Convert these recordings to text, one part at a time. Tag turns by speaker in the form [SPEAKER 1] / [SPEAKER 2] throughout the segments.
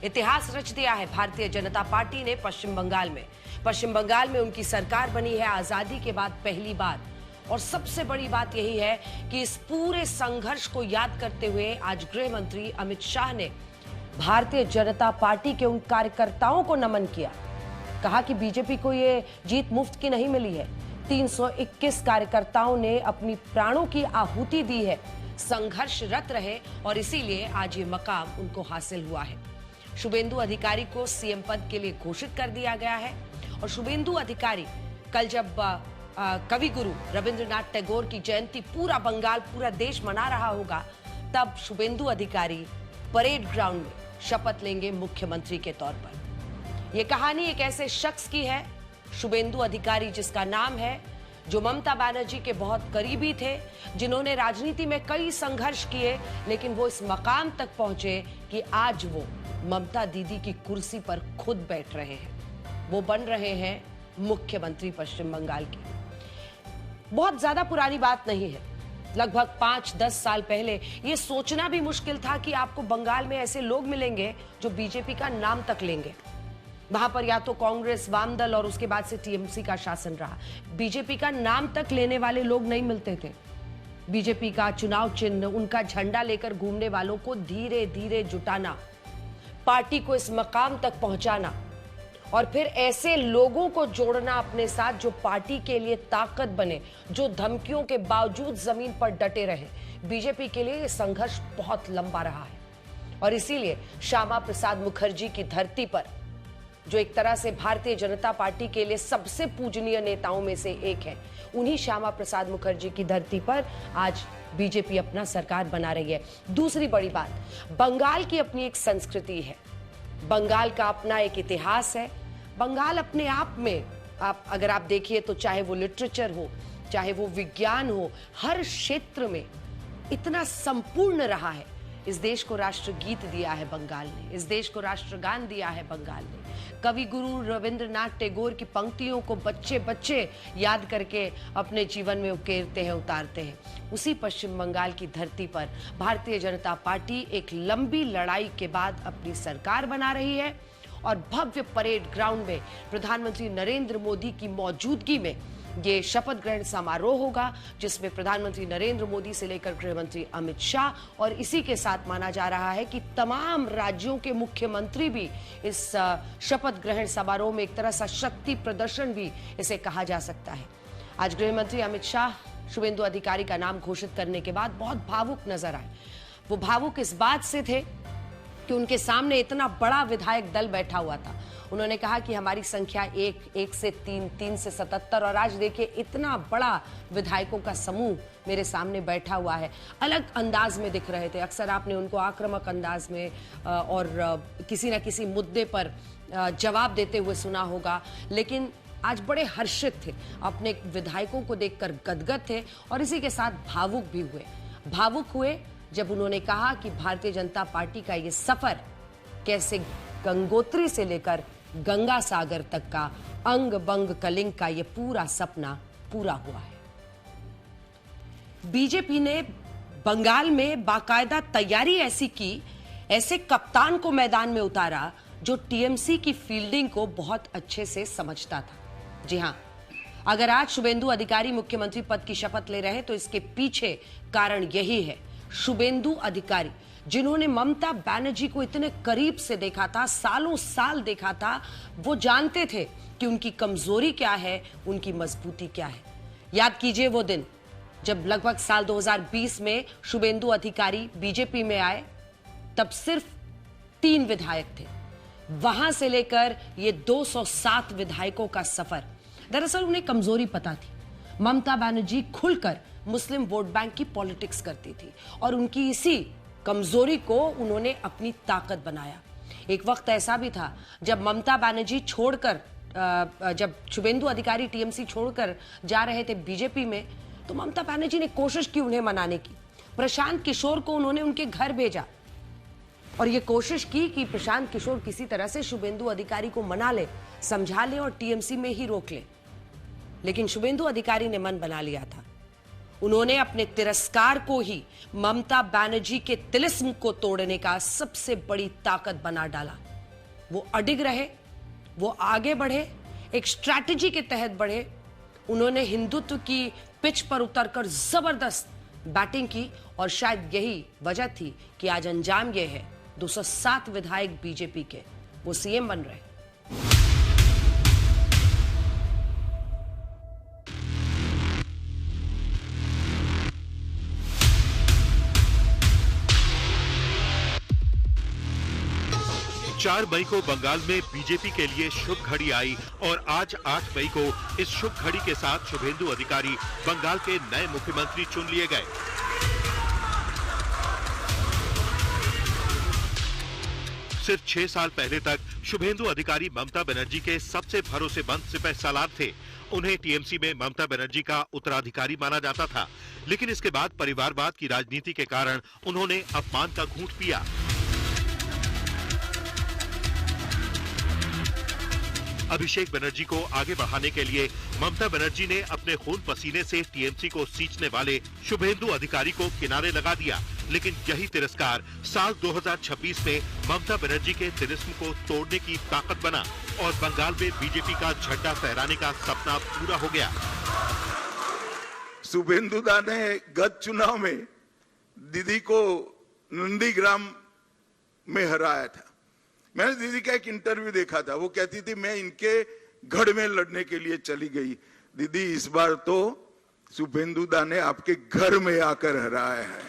[SPEAKER 1] इतिहास रच दिया है भारतीय जनता पार्टी ने पश्चिम बंगाल में। पश्चिम बंगाल में उनकी सरकार बनी है आजादी के बाद पहली बार। और सबसे बड़ी बात यही है कि इस पूरे संघर्ष को याद करते हुए आज गृह मंत्री अमित शाह ने भारतीय जनता पार्टी के उन कार्यकर्ताओं को नमन किया। कहा कि बीजेपी को ये जीत मुफ्त की नहीं मिली है। 321 कार्यकर्ताओं ने अपनी प्राणों की आहुति दी है, संघर्षरत रहे और इसीलिए आज ये मकाम उनको हासिल हुआ है। शुभेंदु अधिकारी को सीएम पद के लिए घोषित कर दिया गया है। और शुभेंदु अधिकारी कल जब कवि गुरु रविंद्रनाथ टैगोर की जयंती पूरा बंगाल, पूरा देश मना रहा होगा, तब शुभेंदु अधिकारी परेड ग्राउंड में शपथ लेंगे मुख्यमंत्री के तौर पर। यह कहानी एक ऐसे शख्स की है, शुभेंदु अधिकारी, जिसका नाम है, जो ममता बनर्जी के बहुत करीबी थे, जिन्होंने राजनीति में कई संघर्ष किए, लेकिन वो इस मकाम तक पहुंचे कि आज वो ममता दीदी की कुर्सी पर खुद बैठ रहे हैं। वो बन रहे हैं मुख्यमंत्री पश्चिम बंगाल की। बहुत ज्यादा पुरानी बात नहीं है, लगभग 5-10 साल पहले ये सोचना भी मुश्किल था कि आपको बंगाल में ऐसे लोग मिलेंगे जो बीजेपी का नाम तक लेंगे। वहां पर या तो कांग्रेस, वामदल और उसके बाद से टीएमसी का शासन रहा। बीजेपी का नाम तक लेने वाले लोग नहीं मिलते थे। बीजेपी का चुनाव चिन्ह, उनका झंडा लेकर घूमने वालों को धीरे धीरे जुटाना, पार्टी को इस मकाम तक पहुंचाना और फिर ऐसे लोगों को जोड़ना अपने साथ जो पार्टी के लिए ताकत बने, जो धमकियों के बावजूद जमीन पर डटे रहे। बीजेपी के लिए यह संघर्ष बहुत लंबा रहा है और इसीलिए श्यामा प्रसाद मुखर्जी की धरती पर, जो एक तरह से भारतीय जनता पार्टी के लिए सबसे पूजनीय नेताओं में से एक है, उन्हीं श्यामा प्रसाद मुखर्जी की धरती पर आज बीजेपी अपना सरकार बना रही है। दूसरी बड़ी बात, बंगाल की अपनी एक संस्कृति है, बंगाल का अपना एक इतिहास है। बंगाल अपने आप में अगर आप देखिए तो चाहे वो लिटरेचर हो, चाहे वो विज्ञान हो, हर क्षेत्र में इतना संपूर्ण रहा है। इस देश को राष्ट्रगीत दिया है बंगाल ने, इस देश को राष्ट्रगान दिया है बंगाल ने। कवि गुरु रविंद्रनाथ टैगोर की पंक्तियों को बच्चे बच्चे याद करके अपने जीवन में उकेरते हैं, उतारते हैं। उसी पश्चिम बंगाल की धरती पर भारतीय जनता पार्टी एक लंबी लड़ाई के बाद अपनी सरकार बना रही है और भव्य परेड ग्राउंड में प्रधानमंत्री नरेंद्र मोदी की मौजूदगी में ये शपथ ग्रहण समारोह होगा, जिसमें प्रधानमंत्री नरेंद्र मोदी से लेकर गृह मंत्री अमित शाह और इसी के साथ माना जा रहा है कि तमाम राज्यों के मुख्यमंत्री भी इस शपथ ग्रहण समारोह में एक तरह सा शक्ति प्रदर्शन भी इसे कहा जा सकता है। आज गृह मंत्री अमित शाह शुभेंदु अधिकारी का नाम घोषित करने के बाद बहुत भावुक नजर आए। वो भावुक इस बात से थे कि उनके सामने इतना बड़ा विधायक दल बैठा हुआ था। उन्होंने कहा कि हमारी संख्या 1 से 3, 3 से 77 और आज देखिए इतना बड़ा विधायकों का समूह मेरे सामने बैठा हुआ है। अलग अंदाज में दिख रहे थे। अक्सर आपने उनको आक्रामक अंदाज में और किसी न किसी मुद्दे पर जवाब देते हुए सुना होगा, लेकिन आज बड़े हर्षित थे, अपने विधायकों को देखकर गदगद थे और इसी के साथ भावुक भी हुए। भावुक हुए जब उन्होंने कहा कि भारतीय जनता पार्टी का ये सफर कैसे गंगोत्री से लेकर गंगा सागर तक का अंग बंग कलिंग का ये पूरा सपना पूरा हुआ है। बीजेपी ने बंगाल में बाकायदा तैयारी ऐसी की, ऐसे कप्तान को मैदान में उतारा जो टीएमसी की फील्डिंग को बहुत अच्छे से समझता था। जी हां, अगर आज शुभेंदु अधिकारी मुख्यमंत्री पद की शपथ ले रहे हैं तो इसके पीछे कारण यही है। शुभेंदु अधिकारी, जिन्होंने ममता बनर्जी को इतने करीब से देखा था, सालों साल देखा था, वो जानते थे कि उनकी कमजोरी क्या है, उनकी मजबूती क्या है। याद कीजिए वो दिन जब लगभग साल 2020 में शुभेंदु अधिकारी बीजेपी में आए, तब सिर्फ 3 विधायक थे। वहां से लेकर ये 207 विधायकों का सफर, दरअसल उन्हें कमजोरी पता थी। ममता बनर्जी खुलकर मुस्लिम वोट बैंक की पॉलिटिक्स करती थी और उनकी इसी कमजोरी को उन्होंने अपनी ताकत बनाया। एक वक्त ऐसा भी था जब ममता बनर्जी छोड़कर, जब शुभेंदु अधिकारी टीएमसी छोड़कर जा रहे थे बीजेपी में, तो ममता बनर्जी ने कोशिश की उन्हें मनाने की। प्रशांत किशोर को उन्होंने उनके घर भेजा और ये कोशिश की कि प्रशांत किशोर किसी तरह से शुभेंदु अधिकारी को मना ले, समझा ले और टीएमसी में ही रोक ले। लेकिन शुभेंदु अधिकारी ने मन बना लिया था। उन्होंने अपने तिरस्कार को ही ममता बनर्जी के तिलिस्म को तोड़ने का सबसे बड़ी ताकत बना डाला। वो अडिग रहे, वो आगे बढ़े, एक स्ट्रैटेजी के तहत बढ़े। उन्होंने हिंदुत्व की पिच पर उतरकर जबरदस्त बैटिंग की और शायद यही वजह थी कि आज अंजाम यह है 207 विधायक बीजेपी के वो सीएम बन रहे।
[SPEAKER 2] 4 मई को बंगाल में बीजेपी के लिए शुभ घड़ी आई और आज 8 मई को इस शुभ घड़ी के साथ शुभेंदु अधिकारी बंगाल के नए मुख्यमंत्री चुन लिए गए। सिर्फ 6 साल पहले तक शुभेंदु अधिकारी ममता बनर्जी के सबसे भरोसेमंद सिपहसालार थे। उन्हें टीएमसी में ममता बनर्जी का उत्तराधिकारी माना जाता था, लेकिन इसके बाद परिवारवाद की राजनीति के कारण उन्होंने अपमान का घूंट पिया। अभिषेक बनर्जी को आगे बढ़ाने के लिए ममता बनर्जी ने अपने खून पसीने से टीएमसी को सींचने वाले शुभेंदु अधिकारी को किनारे लगा दिया, लेकिन यही तिरस्कार साल 2026 में ममता बनर्जी के तिलिस्म को तोड़ने की ताकत बना और बंगाल में बीजेपी का झंडा फहराने का सपना पूरा हो गया।
[SPEAKER 3] शुभेंदु दा ने गत चुनाव में दीदी को नंदीग्राम में हराया था। मैंने दीदी का एक इंटरव्यू देखा था, वो कहती थी मैं इनके गढ़ में लड़ने के लिए चली गई। दीदी इस बार तो शुभेंदु दा ने आपके घर में आकर हराया है।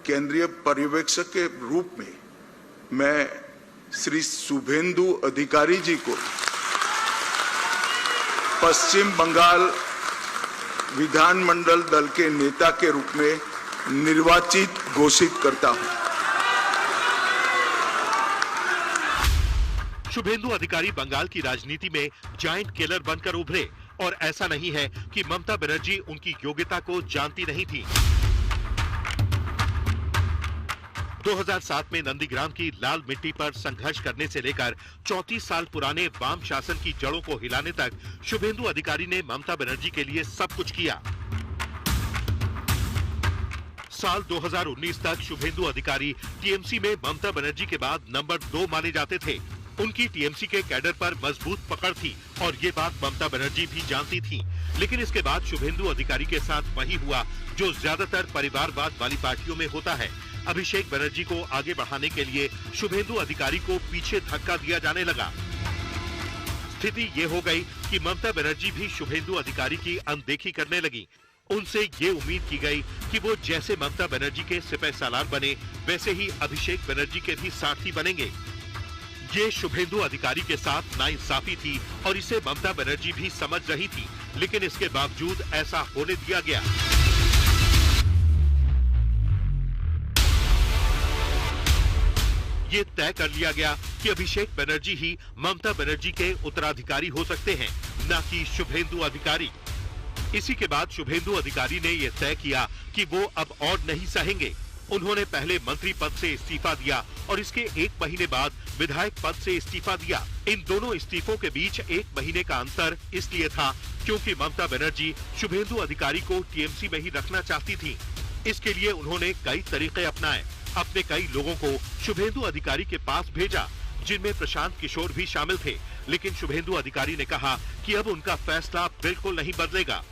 [SPEAKER 3] केंद्रीय पर्यवेक्षक के रूप में मैं श्री शुभेंदु अधिकारी जी को पश्चिम बंगाल विधानमंडल दल के नेता के रूप में निर्वाचित घोषित करता हूं।
[SPEAKER 2] शुभेंदु अधिकारी बंगाल की राजनीति में जायंट किलर बनकर उभरे और ऐसा नहीं है कि ममता बनर्जी उनकी योग्यता को जानती नहीं थी। 2007 में नंदीग्राम की लाल मिट्टी पर संघर्ष करने से लेकर 34 साल पुराने वाम शासन की जड़ों को हिलाने तक शुभेंदु अधिकारी ने ममता बनर्जी के लिए सब कुछ किया। साल 2019 तक शुभेंदु अधिकारी टीएमसी में ममता बनर्जी के बाद नंबर 2 माने जाते थे। उनकी टीएमसी के कैडर पर मजबूत पकड़ थी और ये बात ममता बनर्जी भी जानती थी। लेकिन इसके बाद शुभेंदु अधिकारी के साथ वही हुआ जो ज्यादातर परिवारवाद वाली पार्टियों में होता है। अभिषेक बनर्जी को आगे बढ़ाने के लिए शुभेंदु अधिकारी को पीछे धक्का दिया जाने लगा। स्थिति ये हो गई कि ममता बनर्जी भी शुभेंदु अधिकारी की अनदेखी करने लगी। उनसे ये उम्मीद की गई कि वो जैसे ममता बनर्जी के सिपहसालार बने, वैसे ही अभिषेक बनर्जी के भी सारथी बनेंगे। ये शुभेंदु अधिकारी के साथ नाइंसाफी थी और इसे ममता बनर्जी भी समझ रही थी, लेकिन इसके बावजूद ऐसा होने दिया गया। ये तय कर लिया गया कि अभिषेक बनर्जी ही ममता बनर्जी के उत्तराधिकारी हो सकते हैं, न कि शुभेंदु अधिकारी। इसी के बाद शुभेंदु अधिकारी ने यह तय किया कि वो अब और नहीं सहेंगे। उन्होंने पहले मंत्री पद से इस्तीफा दिया और इसके 1 महीने बाद विधायक पद से इस्तीफा दिया। इन दोनों इस्तीफों के बीच 1 महीने का अंतर इसलिए था क्योंकि ममता बनर्जी शुभेंदु अधिकारी को टीएमसी में ही रखना चाहती थी। इसके लिए उन्होंने कई तरीके अपनाए। अपने कई लोगों को शुभेंदु अधिकारी के पास भेजा, जिनमें प्रशांत किशोर भी शामिल थे, लेकिन शुभेंदु अधिकारी ने कहा कि अब उनका फैसला बिल्कुल नहीं बदलेगा।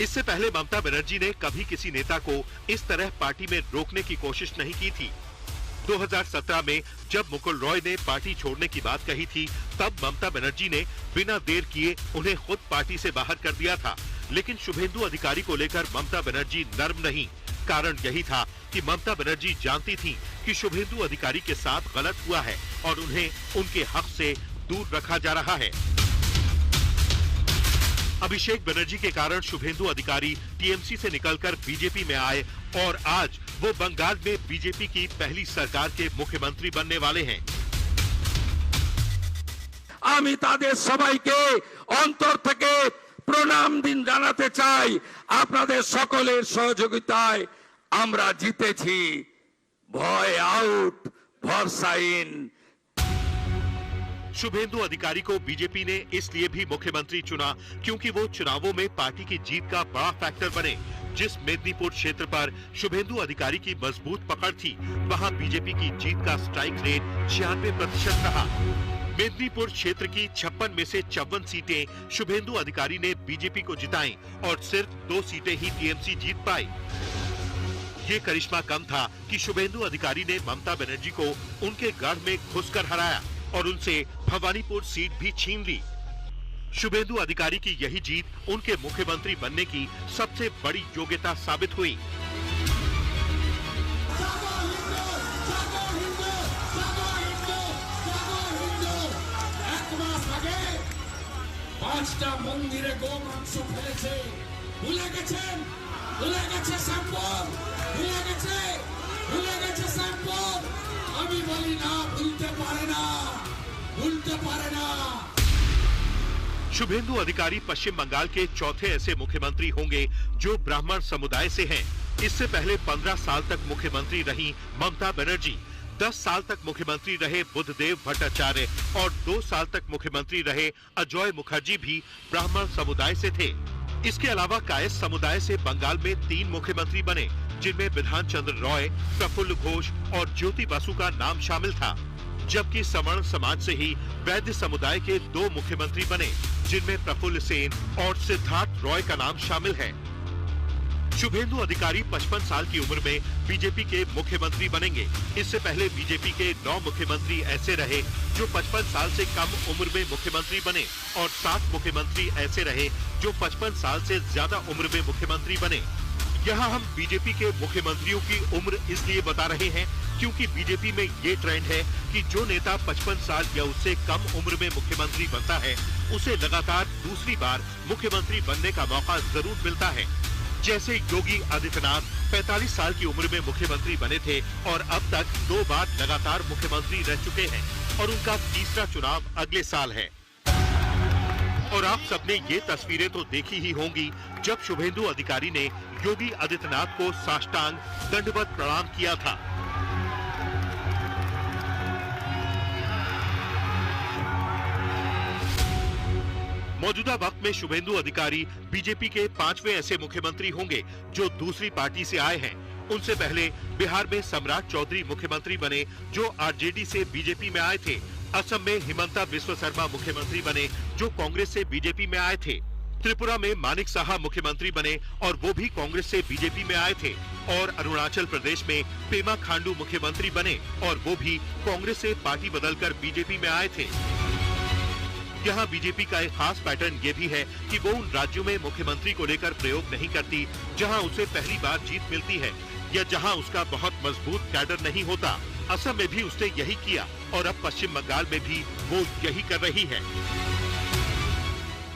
[SPEAKER 2] इससे पहले ममता बनर्जी ने कभी किसी नेता को इस तरह पार्टी में रोकने की कोशिश नहीं की थी। 2017 में जब मुकुल रॉय ने पार्टी छोड़ने की बात कही थी, तब ममता बनर्जी ने बिना देर किए उन्हें खुद पार्टी से बाहर कर दिया था। लेकिन शुभेंदु अधिकारी को लेकर ममता बनर्जी नर्म नहीं। कारण यही था कि ममता बनर्जी जानती थी कि शुभेंदु अधिकारी के साथ गलत हुआ है और उन्हें उनके हक से दूर रखा जा रहा है। अभिषेक बनर्जी के कारण शुभेंदु अधिकारी टीएमसी से निकलकर बीजेपी में आए और आज वो बंगाल में बीजेपी की पहली सरकार के मुख्यमंत्री बनने वाले हैं।
[SPEAKER 4] আমি তাদের সবাইকে অন্তর থেকে প্রণাম দিন জানাতে চাই। আপনাদের সকলের সহযোগিতায় আমরা জিতেছি। ভয় আউট, ভরসা ইন।
[SPEAKER 2] शुभेंदु अधिकारी को बीजेपी ने इसलिए भी मुख्यमंत्री चुना क्योंकि वो चुनावों में पार्टी की जीत का बड़ा फैक्टर बने। जिस मेदिनीपुर क्षेत्र पर शुभेंदु अधिकारी की मजबूत पकड़ थी, वहां बीजेपी की जीत का स्ट्राइक रेट 96% रहा। मेदिनीपुर क्षेत्र की 56 में से 54 सीटें शुभेंदु अधिकारी ने बीजेपी को जिताई और सिर्फ 2 सीटें ही टीएमसी जीत पाई। ये करिश्मा कम था कि शुभेंदु अधिकारी ने ममता बनर्जी को उनके गढ़ में घुसकर हराया और उनसे भवानीपुर सीट भी छीन ली। शुभेंदु अधिकारी की यही जीत उनके मुख्यमंत्री बनने की सबसे बड़ी योग्यता साबित हुई।
[SPEAKER 5] পাঁচটা মন্দিরে গোমাংস ফেলেছে, ভুলে গেছেন, ভুলে গেছে সম্পদ, ভুলে গেছে সম্পদ। আমি বলি না, ভুলতে পারে না, ভুলতে পারে না।
[SPEAKER 2] शुभेंदु अधिकारी पश्चिम बंगाल के चौथे ऐसे मुख्यमंत्री होंगे जो ब्राह्मण समुदाय से हैं। इससे पहले 15 साल तक मुख्यमंत्री रही ममता बनर्जी, 10 साल तक मुख्यमंत्री रहे बुद्धदेव भट्टाचार्य और 2 साल तक मुख्यमंत्री रहे अजय मुखर्जी भी ब्राह्मण समुदाय से थे। इसके अलावा कायस्थ समुदाय से बंगाल में 3 मुख्यमंत्री बने, जिनमें बिधान चंद्र रॉय, प्रफुल्ल घोष और ज्योति बसु का नाम शामिल था। जबकि सवर्ण समाज से ही वैद्य समुदाय के 2 मुख्यमंत्री बने, जिनमें प्रफुल्ल सेन और सिद्धार्थ रॉय का नाम शामिल है। शुभेंदु अधिकारी 55 साल की उम्र में बीजेपी के मुख्यमंत्री बनेंगे। इससे पहले बीजेपी के 9 मुख्यमंत्री ऐसे रहे जो 55 साल से कम उम्र में मुख्यमंत्री बने और 7 मुख्यमंत्री ऐसे रहे जो 55 साल से ज्यादा उम्र में मुख्यमंत्री बने। यहाँ हम बीजेपी के मुख्यमंत्रियों की उम्र इसलिए बता रहे हैं क्योंकि बीजेपी में ये ट्रेंड है कि जो नेता 55 साल या उससे कम उम्र में मुख्यमंत्री बनता है, उसे लगातार दूसरी बार मुख्यमंत्री बनने का मौका जरूर मिलता है। जैसे योगी आदित्यनाथ 45 साल की उम्र में मुख्यमंत्री बने थे और अब तक 2 बार लगातार मुख्यमंत्री रह चुके हैं और उनका तीसरा चुनाव अगले साल है। और आप सबने ये तस्वीरें तो देखी ही होंगी जब शुभेंदु अधिकारी ने योगी आदित्यनाथ को साष्टांग दंडवत प्रणाम किया था। मौजूदा वक्त में शुभेंदु अधिकारी बीजेपी के 5वें ऐसे मुख्यमंत्री होंगे जो दूसरी पार्टी से आए हैं। उनसे पहले बिहार में सम्राट चौधरी मुख्यमंत्री बने जो आरजेडी से बीजेपी में आए थे। असम में हिमंता बिस्वा शर्मा मुख्यमंत्री बने जो कांग्रेस से बीजेपी में आए थे। त्रिपुरा में मानिक साहा मुख्यमंत्री बने और वो भी कांग्रेस से बीजेपी में आए थे। और अरुणाचल प्रदेश में पेमा खांडू मुख्यमंत्री बने और वो भी कांग्रेस से पार्टी बदलकर बीजेपी में आए थे। यहाँ बीजेपी का एक खास पैटर्न ये भी है कि वो उन राज्यों में मुख्यमंत्री को लेकर प्रयोग नहीं करती जहाँ उसे पहली बार जीत मिलती है या जहाँ उसका बहुत मजबूत कैडर नहीं होता। असम में भी उसने यही किया और अब पश्चिम बंगाल में भी वो यही कर रही है।